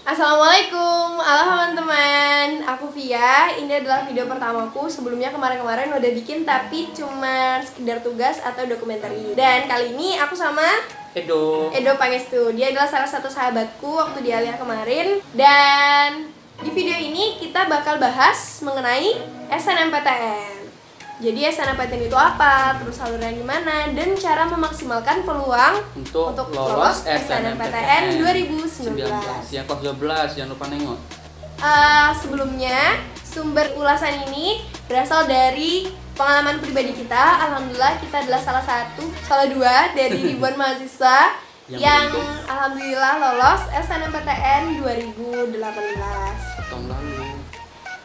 Assalamualaikum, halo teman-teman. Aku Via. Ini adalah video pertamaku. Sebelumnya kemarin-kemarin udah bikin tapi cuma sekedar tugas atau dokumentari. Dan kali ini aku sama Edo Pangestu. Dia adalah salah satu sahabatku waktu di Alia kemarin. Dan di video ini kita bakal bahas mengenai SNMPTN. Jadi SNMPTN itu apa, terus alurnya gimana, dan cara memaksimalkan peluang untuk lolos SNMPTN 2019. Yang kelas 12, jangan lupa nengok. Sebelumnya, sumber ulasan ini berasal dari pengalaman pribadi kita. Alhamdulillah kita adalah salah dua dari ribuan mahasiswa yang alhamdulillah lolos SNMPTN 2018 tahun lalu.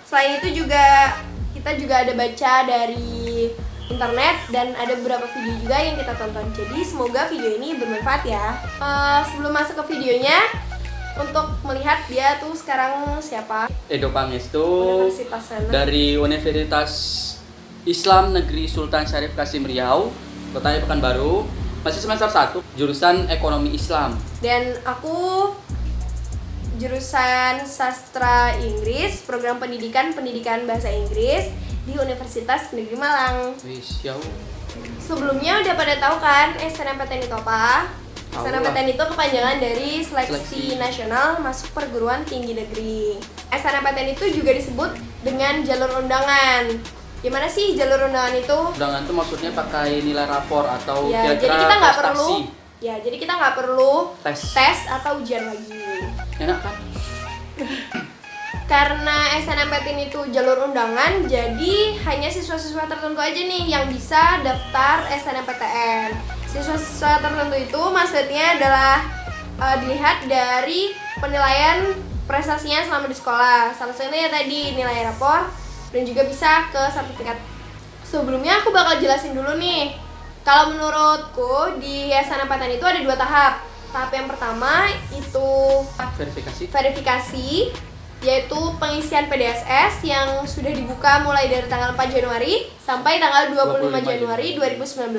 Selain itu juga kita juga ada baca dari internet dan ada beberapa video juga yang kita tonton. Jadi semoga video ini bermanfaat ya. Sebelum masuk ke videonya, untuk melihat dia tuh sekarang siapa? Edo Pangestu dari Universitas Islam Negeri Sultan Syarif Kasim Riau, Kota Pekanbaru. Masih semester 1, jurusan Ekonomi Islam. Dan aku jurusan Sastra Inggris, program pendidikan Bahasa Inggris di Universitas Negeri Malang. Sebelumnya udah pada tahu kan SNMPTN itu apa? SNMPTN itu kepanjangan dari Seleksi Nasional Masuk Perguruan Tinggi Negeri. SNMPTN itu juga disebut dengan jalur undangan. Gimana sih jalur undangan itu? Undangan itu maksudnya pakai nilai rapor atau ya, kira-kira jadi kita nggak prestasi. perlu. Ya, jadi kita nggak perlu tes atau ujian lagi. Enak kan? Karena SNMPTN itu jalur undangan, jadi hanya siswa-siswa tertentu aja nih yang bisa daftar SNMPTN. Siswa-siswa tertentu itu maksudnya adalah dilihat dari penilaian prestasinya selama di sekolah. Salah satunya tadi nilai rapor dan juga bisa ke sertifikat. Sebelumnya aku bakal jelasin dulu nih. Kalau menurutku di SNMPTN itu ada 2 tahap. Tahap yang pertama itu verifikasi, yaitu pengisian PDSS yang sudah dibuka mulai dari tanggal 4 Januari sampai tanggal 25 Januari 2019.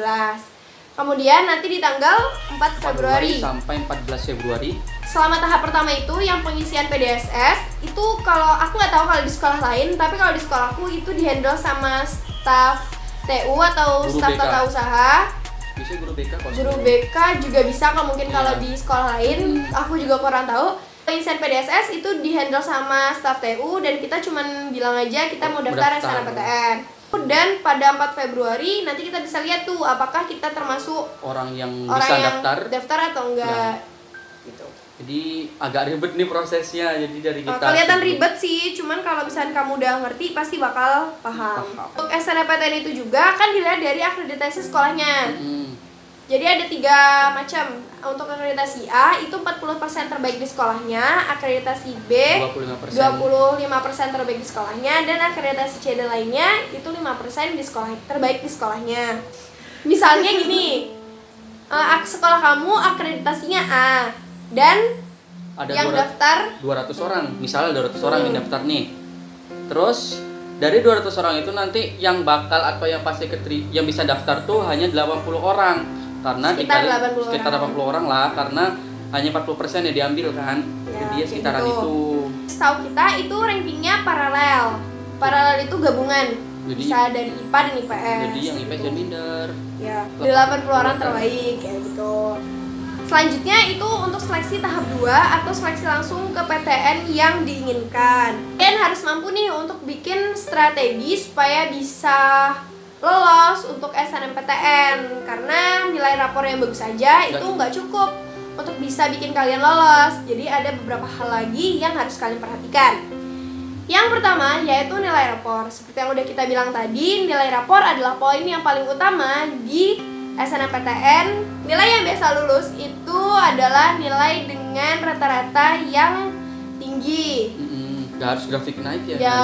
Kemudian nanti di tanggal 4 Februari sampai 14 Februari. Selama tahap pertama itu yang pengisian PDSS itu kalau aku nggak tahu kalau di sekolah lain, tapi kalau di sekolahku itu dihandle sama staf TU atau staf tata usaha. Bisa guru BK kalau guru BK juga bisa kalau mungkin kalau di sekolah lain aku juga kurang tahu. Pengisian PDSS itu dihandle sama staf TU dan kita cuman bilang aja kita mau daftar SNMPTN. Dan pada 4 Februari nanti kita bisa lihat tuh apakah kita termasuk orang yang bisa daftar atau enggak gitu. Jadi agak ribet nih prosesnya. Jadi dari kita kelihatan ribet sih, cuman kalau misalnya kamu udah ngerti pasti bakal paham. Untuk SNMPTN itu juga kan dilihat dari akreditasi sekolahnya. Jadi ada 3 macam. Untuk akreditasi A itu 40% terbaik di sekolahnya, akreditasi B 25% terbaik di sekolahnya, dan akreditasi C dan lainnya itu 5% di sekolah terbaik di sekolahnya. Misalnya gini, sekolah kamu akreditasinya A dan ada yang daftar 200 orang, misalnya 200 orang yang daftar nih. Terus dari 200 orang itu nanti yang bakal atau yang pasti yang bisa daftar tuh hanya 80 orang. Karena sekitar 80 orang lah, karena hanya 40% yang diambil kan. Ya, jadi ya sekitaran itu. Setahu kita itu rankingnya paralel. Paralel itu gabungan. Jadi, bisa dari IPA dan IPS. Jadi yang IPS jangan minder. Ya, 80 orang terbaik kayak gitu. Selanjutnya itu untuk seleksi tahap 2 atau seleksi langsung ke PTN yang diinginkan. Kalian harus mampu nih untuk bikin strategi supaya bisa lolos untuk SNMPTN. Karena nilai rapor yang bagus saja itu nggak cukup untuk bisa bikin kalian lolos. Jadi ada beberapa hal lagi yang harus kalian perhatikan. Yang pertama yaitu nilai rapor. Seperti yang udah kita bilang tadi, nilai rapor adalah poin yang paling utama di SNMPTN. Nilai yang biasa lulus itu adalah nilai dengan rata-rata yang tinggi. Gak harus grafik naik ya? Ya,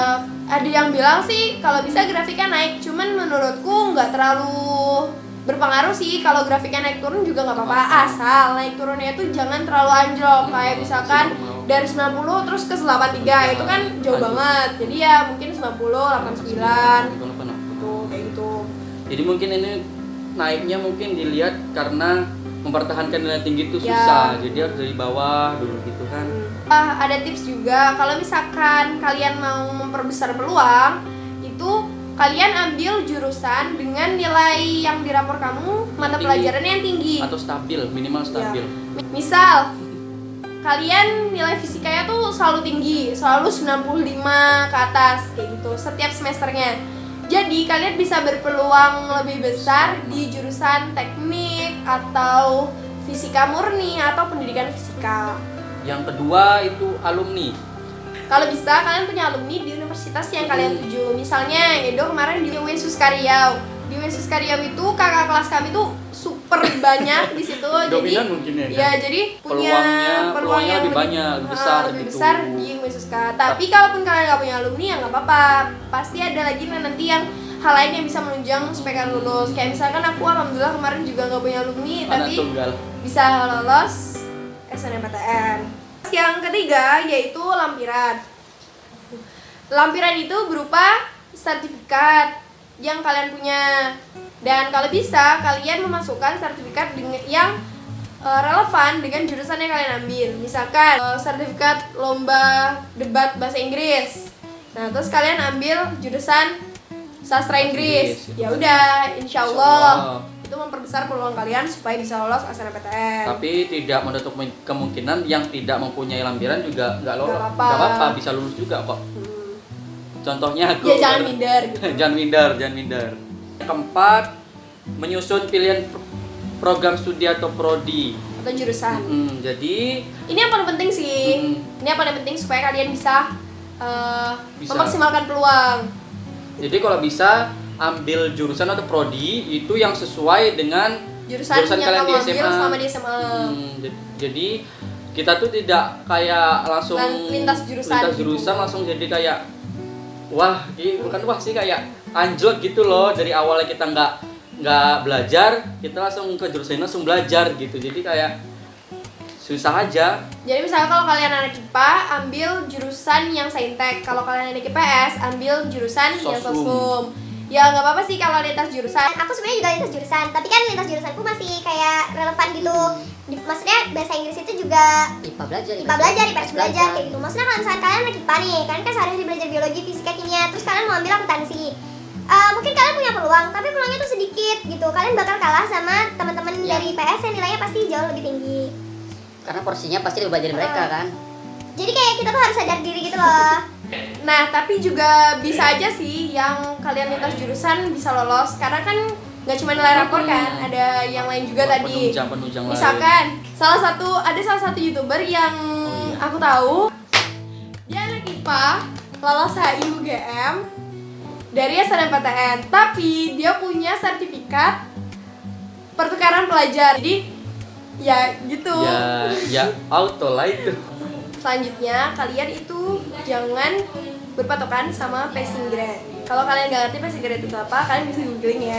ada yang bilang sih kalau bisa grafiknya naik. Cuman menurutku nggak terlalu berpengaruh sih. Kalau grafiknya naik turun juga nggak apa-apa. Asal naik turunnya itu jangan terlalu anjlok. Kayak misalkan dari 90 terus ke 83 itu kan jauh banget. Jadi ya mungkin 90, 89 gitu, kayak gitu. Jadi mungkin ini naiknya mungkin dilihat karena mempertahankan nilai tinggi itu susah, jadi harus dari bawah dulu gitu kan. Ada tips juga, kalau misalkan kalian mau memperbesar peluang, itu kalian ambil jurusan dengan nilai yang di rapor kamu, mata pelajarannya yang tinggi atau stabil, minimal stabil. Ya. Misal kalian nilai fisikanya tuh selalu tinggi, selalu 95 ke atas kayak gitu setiap semesternya. Jadi kalian bisa berpeluang lebih besar di jurusan teknik atau fisika murni atau pendidikan fisika. Yang kedua itu alumni. Kalau bisa kalian punya alumni di universitas yang kalian tuju. Misalnya Edo kemarin di Uinsus Karyau. Di Uinsus Karyau itu kakak kelas kami tuh super banyak di situ. Dominan mungkin ya. Ya, jadi punya peluang yang lebih banyak, besar lebih gitu. besar di Uinsus K. Tapi kalaupun kalian nggak punya alumni ya nggak apa-apa. Pasti ada lagi nanti yang hal lain yang bisa menunjang supaya kalian lulus. Kayak misalkan aku alhamdulillah kemarin juga nggak punya alumni, tapi bisa lolos SNMPTN. Yang ketiga yaitu lampiran. Lampiran itu berupa sertifikat yang kalian punya, dan kalau bisa kalian memasukkan sertifikat yang relevan dengan jurusan yang kalian ambil. Misalkan sertifikat lomba debat bahasa Inggris. Nah, terus kalian ambil jurusan sastra Inggris. Ya udah, insya Allah itu memperbesar peluang kalian supaya bisa lolos SNMPTN. Tapi tidak menutup kemungkinan yang tidak mempunyai lampiran juga nggak lolos. Nggak Nggak apa-apa. apa-apa, bisa lulus juga kok. Contohnya aku. Ya jangan minder gitu. jangan minder. Keempat, menyusun pilihan program studi atau prodi atau jurusan. Jadi ini yang paling penting sih. Ini yang paling penting supaya kalian bisa memaksimalkan peluang. Jadi kalau bisa ambil jurusan atau prodi itu yang sesuai dengan jurusan yang kalian kamu di ambil SMA. selama di SMA. Jadi kita tuh tidak kayak langsung lintas jurusan langsung jadi kayak wah, bukan wah sih, kayak anjlok gitu loh. Dari awalnya kita nggak belajar, kita langsung ke jurusan ini langsung belajar gitu. Jadi kayak susah aja. Jadi misalnya kalau kalian anak IPA ambil jurusan yang saintek, kalau kalian anak IPS ambil jurusan yang sosum. Ya nggak apa-apa sih kalau lintas jurusan. Aku sebenarnya juga lintas jurusan, tapi kan lintas jurusanku masih kayak relevan gitu. Maksudnya bahasa Inggris itu juga IPA belajar, IPS belajar kayak gitu. Maksudnya kalau misalnya kalian anak IPA nih, kalian kan sehari-hari belajar biologi, fisika, kimia, terus kalian mau ambil akuntansi. Mungkin kalian punya peluang, tapi peluangnya tuh sedikit gitu. Kalian bakal kalah sama teman-teman dari IPS yang nilainya pasti jauh lebih tinggi. Karena porsinya pasti lebih banyak dari mereka kan. Jadi kayak kita tuh harus sadar diri gitu loh. Nah, tapi juga bisa aja sih yang kalian lintas jurusan bisa lolos, karena kan nggak cuma nilai rapor kan, ada yang lain juga tadi. Penunjang Misalkan salah satu YouTuber yang aku tahu, dia anak IPA, lolos HI-UGM dari SNMPTN, tapi dia punya sertifikat pertukaran pelajar. Jadi ya gitu. Ya auto lah itu. Selanjutnya, kalian itu jangan berpatokan sama passing grade. Kalau kalian nggak ngerti passing grade itu apa, kalian bisa googling ya.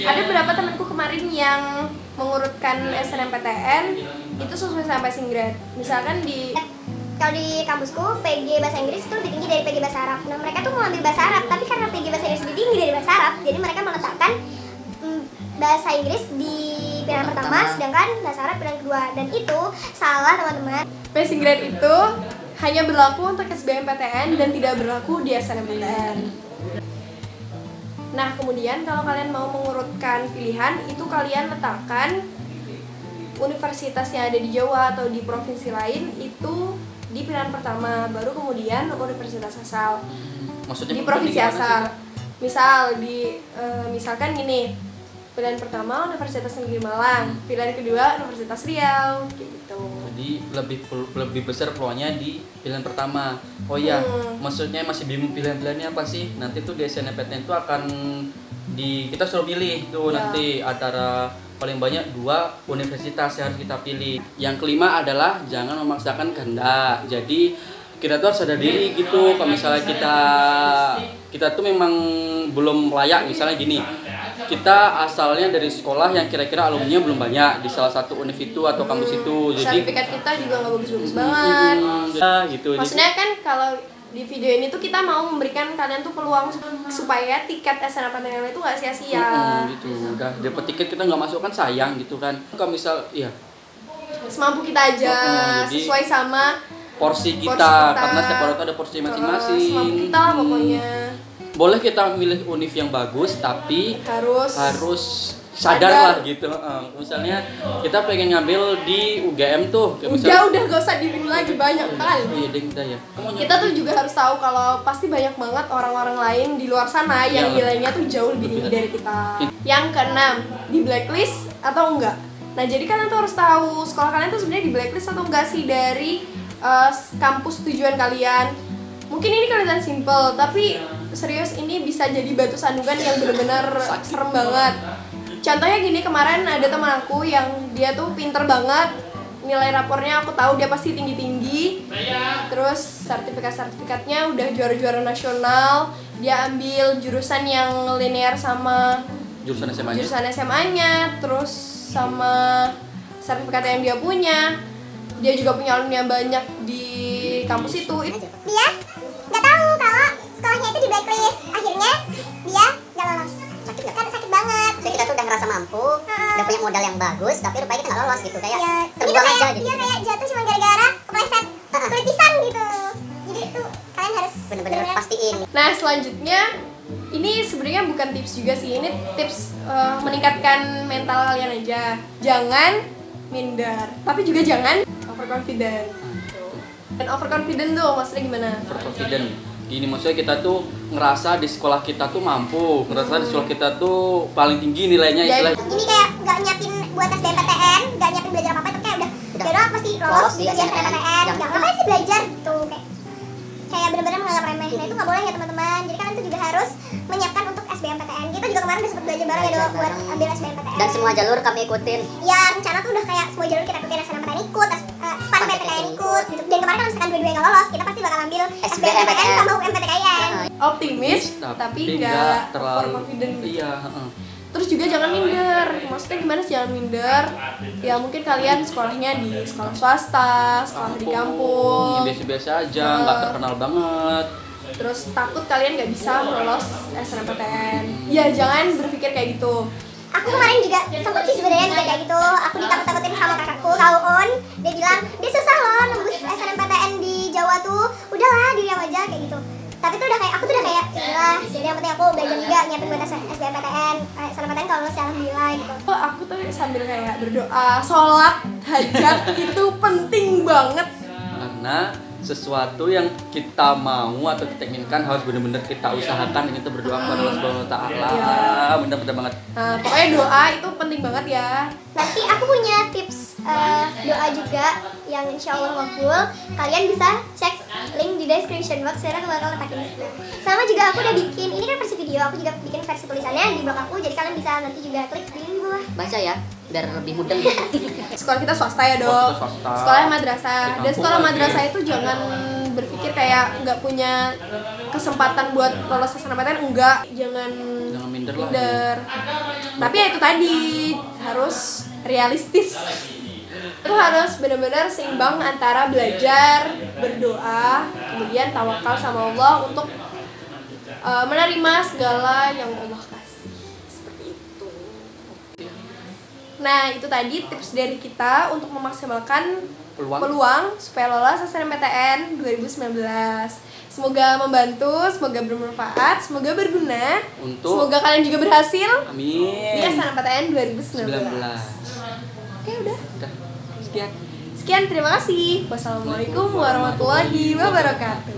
Ada beberapa temanku kemarin yang mengurutkan SNMPTN itu sesuai sama passing grade. Misalkan kalau di kampusku PG bahasa Inggris itu lebih tinggi dari PG bahasa Arab. Nah, mereka tuh mau ambil bahasa Arab, tapi karena PG bahasa Inggris lebih tinggi dari bahasa Arab, jadi mereka meletakkan bahasa Inggris di pilihan pertama, sedangkan bahasa Arab pilihan kedua. Dan itu salah, teman-teman. Passing grade itu hanya berlaku untuk SBMPTN dan tidak berlaku di SNMPTN. Nah, kemudian kalau kalian mau mengurutkan pilihan, itu kalian letakkan universitas yang ada di Jawa atau di provinsi lain itu di pilihan pertama, baru kemudian universitas asal. Maksudnya di provinsi asal. Misalkan gini, pilihan pertama Universitas Negeri Malang, pilihan kedua Universitas Riau, gitu. Jadi lebih besar peluangnya di pilihan pertama. Oh iya, maksudnya masih bingung pilihan-pilihannya apa sih? Nanti tuh di SNMPTN itu akan kita suruh pilih tuh nanti antara paling banyak 2 universitas yang harus kita pilih. Yang kelima adalah jangan memaksakan kehendak. Jadi kita tuh harus sadar diri gitu. Kalau misalnya kita tuh memang belum layak, misalnya gini, kita asalnya dari sekolah yang kira-kira alumninya belum banyak di salah satu univ itu atau kampus itu, jadi sertifikat kita juga nggak bagus-bagus banget. Gitu. Maksudnya kan kalau di video ini tuh kita mau memberikan kalian tuh peluang supaya tiket SNMPTN itu nggak sia-sia. Gitu. Udah dapat tiket kita nggak masuk kan sayang gitu kan. Kalau misal semampu kita aja, Jadi, sesuai sama porsi kita, kita. karena setiap orang itu ada porsi masing-masing. Semampu kita lah pokoknya. Boleh kita milih univ yang bagus, tapi harus sadar lah gitu. Misalnya kita pengen ngambil di UGM tuh, udah gak usah dipilih lagi, banyak kali. Iya deh, udah ya. Kita tuh juga harus tahu kalau pasti banyak banget orang-orang lain di luar sana yang nilainya tuh jauh lebih tinggi dari kita. Yang keenam, di blacklist atau enggak? Nah, jadi kalian tuh harus tahu sekolah kalian tuh sebenarnya di blacklist atau enggak sih dari kampus tujuan kalian. Mungkin ini kelihatan simple, tapi serius ini bisa jadi batu sandungan yang benar-benar serem banget. Contohnya gini, kemarin ada teman aku yang dia tuh pinter banget, nilai rapornya aku tahu dia pasti tinggi-tinggi, terus sertifikatnya udah juara-juara nasional, dia ambil jurusan yang linear sama jurusan SMA-nya, terus sama sertifikat yang dia punya, dia juga punya alumni yang banyak di kampus itu. Dia nggak tahu kalau sekolahnya itu di blacklist, akhirnya dia nggak lolos. Sakit banget. Jadi kita tuh udah ngerasa mampu, udah punya modal yang bagus, tapi rupanya kita nggak lolos gitu, kayak Ya, terbuang aja gitu. Dia kayak jatuh cuma gara-gara kepleset kulit pisang gitu. Jadi itu kalian harus Bener-bener pastiin. Nah, selanjutnya ini sebenarnya bukan tips juga sih, ini tips meningkatkan mental kalian aja. Jangan minder, tapi juga jangan overconfident. Dan overconfident tuh maksudnya gimana? Overconfident. Gini, maksudnya kita tuh ngerasa di sekolah kita tuh mampu, ngerasa di sekolah kita tuh paling tinggi nilainya istilah. Ini kayak nggak nyiapin buat SBMPTN, nggak nyiapin belajar apa-apa, itu kayak udah doang pasti lolos di SBMPTN. Ngapain sih belajar gitu, kayak benar-benar menganggap remeh. Nah itu nggak boleh ya teman-teman. Jadi kalian tuh juga harus menyiapkan untuk SBMPTN. Kita juga kemarin udah sempat belajar bareng ya doang buat ambil SBMPTN. Dan semua jalur kami ikutin. Ya rencana tuh udah kayak semua jalur kita ikutin, SNMPTN ikut, SPAN-PTN ikut gitu. Dan kemarin kalau misalkan dua-duanya nggak lolos, kita pasti bakal ambil SBMPTN sama UMPTKN. Optimis tapi nggak overconfident. Iya. Terus juga jangan minder. Maksudnya gimana sih jangan minder? Ya mungkin kalian sekolahnya di sekolah swasta, sekolah di kampung, biasa-biasa aja, nggak terkenal banget. terus takut kalian nggak bisa lolos SNMPTN. Ya jangan berpikir kayak gitu. Aku kemarin juga sempet sih sebenarnya juga kayak gitu. Aku ditakut-takutin sama kakakku, Kaun. Dia bilang, dia susah loh nembus SNMPTN di Jawa tuh. Udahlah, di Riau aja kayak gitu. Tapi tuh udah kayak, aku tuh udah kayak, yaudahlah, jadi yang penting aku belajar juga nyiapin buat SBMPTN. SNMPTN kalau lulus ya alhamdulillah gitu. Aku tuh sambil kayak berdoa, sholat, hajat itu penting banget. Karena sesuatu yang kita mau atau kita inginkan harus benar-benar kita usahakan dan kita berdoa kepada Allah Subhanahu wa taala. Benar-benar banget. Nah, pokoknya doa itu penting banget ya. Nanti aku punya tips doa juga yang insya Allah makbul. Kalian bisa cek link di description box, saya bakal letakin di situ. Sama juga aku udah bikin, ini kan versi video, aku juga bikin versi tulisannya di blog aku. Jadi kalian bisa nanti juga klik di link di bawah. Baca ya, biar lebih mudah. Sekolah kita swasta ya dong. Sekolah madrasah. Dan sekolah madrasah itu jangan berpikir kayak nggak punya kesempatan buat lolos SNMPTN, enggak. Jangan minder lah. Tapi ya itu tadi harus realistis. Itu harus benar-benar seimbang antara belajar, berdoa, kemudian tawakal sama Allah untuk menerima segala yang Allah kasih. Seperti itu. Nah, itu tadi tips dari kita untuk memaksimalkan peluang supaya lolos SNMPTN 2019. Semoga membantu, semoga bermanfaat, semoga berguna. Semoga kalian juga berhasil. Amin. Di SNMPTN 2019. Oke, udah. Sekian, terima kasih. Wassalamualaikum warahmatullahi wabarakatuh.